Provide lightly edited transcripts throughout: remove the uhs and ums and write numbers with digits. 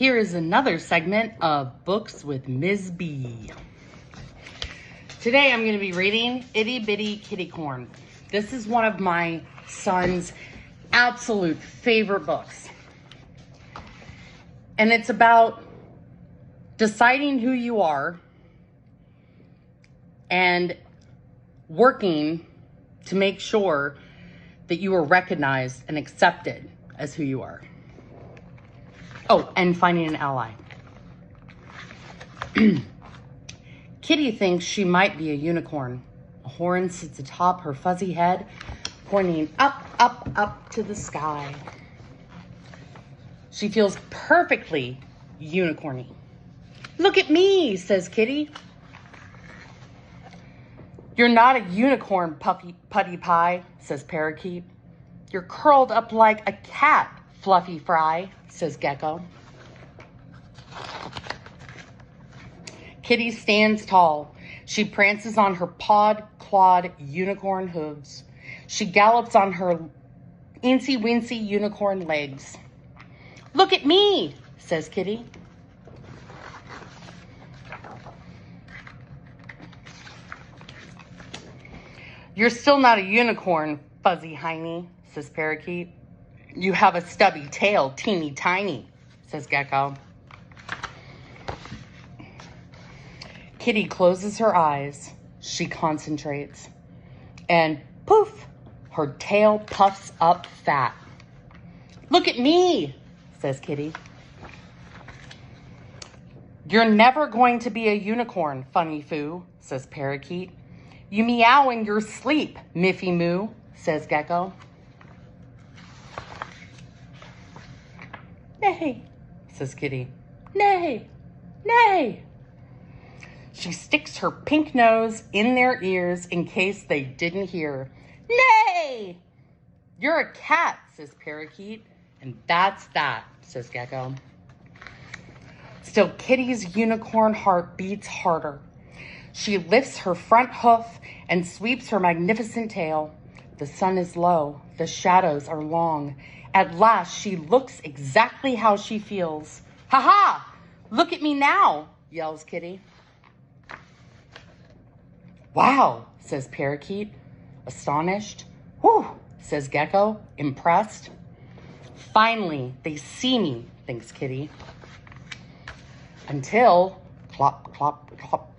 Here is another segment of Books with Ms. B. Today I'm going to be reading Itty Bitty Kitty Corn. This is one of my son's absolute favorite books. And it's about deciding who you are and working to make sure that you are recognized and accepted as who you are. Oh, and finding an ally. Kitty thinks she might be a unicorn. A horn sits atop her fuzzy head, pointing up, up, up to the sky. She feels perfectly unicorny. Look at me, says Kitty. You're not a unicorn, putty pie, says Parakeet. You're curled up like a cat, Fluffy Fry, says Gecko. Kitty stands tall. She prances on her pawed-clawed unicorn hooves. She gallops on her incy-wincy unicorn legs. Look at me, says Kitty. You're still not a unicorn, Fuzzy Hiney, says Parakeet. You have a stubby tail, teeny tiny, says Gecko. Kitty closes her eyes. She concentrates. And poof, her tail puffs up fat. Look at me, says Kitty. You're never going to be a unicorn, Funny Foo, says Parakeet. You meow in your sleep, Miffy Moo, says Gecko. Nay, says Kitty. Nay, nay. She sticks her pink nose in their ears in case they didn't hear. Nay! You're a cat, says Parakeet. And that's that, says Gecko. Still, Kitty's unicorn heart beats harder. She lifts her front hoof and sweeps her magnificent tail. The sun is low. The shadows are long. At last, she looks exactly how she feels. Ha-ha! Look at me now, yells Kitty. Wow, says Parakeet, astonished. Whew, says Gecko, impressed. Finally, they see me, thinks Kitty. Until, clop, clop, clop.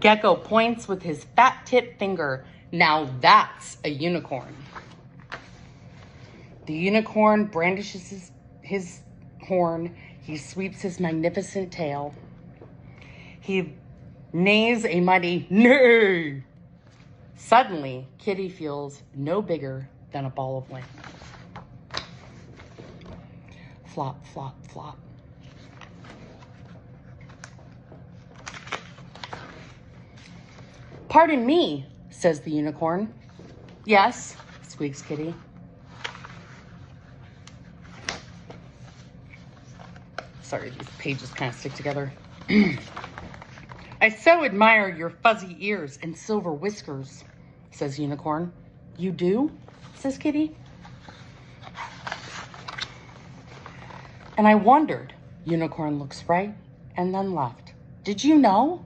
Gecko points with his fat tip finger. Now that's a unicorn. The unicorn brandishes his horn. He sweeps his magnificent tail. He neighs a mighty neigh. Suddenly, Kitty feels no bigger than a ball of wind. Flop, flop, flop. Pardon me, says the unicorn. Yes, squeaks Kitty. Sorry, these pages kind of stick together. I so admire your fuzzy ears and silver whiskers, says Unicorn. You do? Says Kitty. And I wondered. Unicorn looks right and then left. Did you know?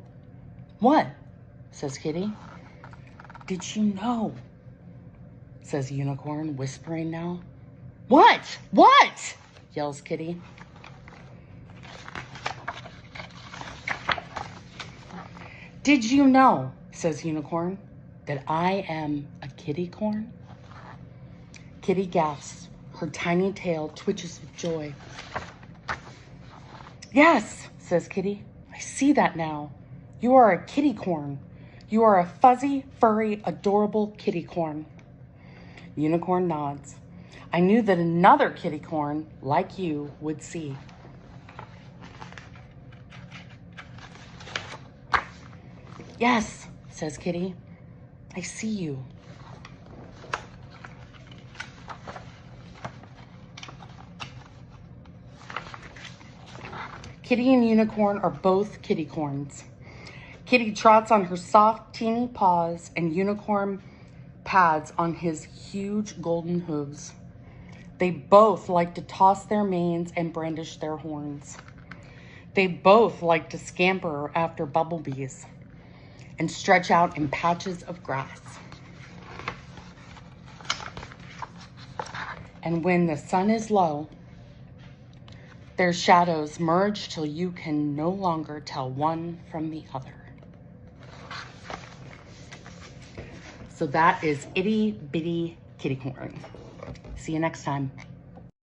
What? Says Kitty. Did you know? Says Unicorn, whispering now. What? What? Yells Kitty. Did you know, says Unicorn, that I am a kitty corn? Kitty gasps. Her tiny tail twitches with joy. Yes, says Kitty. I see that now. You are a kitty corn. You are a fuzzy, furry, adorable kitty corn. Unicorn nods. I knew that another kitty corn, like you, would see. Yes, says Kitty. I see you. Kitty and Unicorn are both kitty corns. Kitty trots on her soft, teeny paws, and Unicorn pads on his huge golden hooves. They both like to toss their manes and brandish their horns. They both like to scamper after bumblebees and stretch out in patches of grass. And when the sun is low, their shadows merge till you can no longer tell one from the other. So that is Itty Bitty Kitty Corn. See you next time.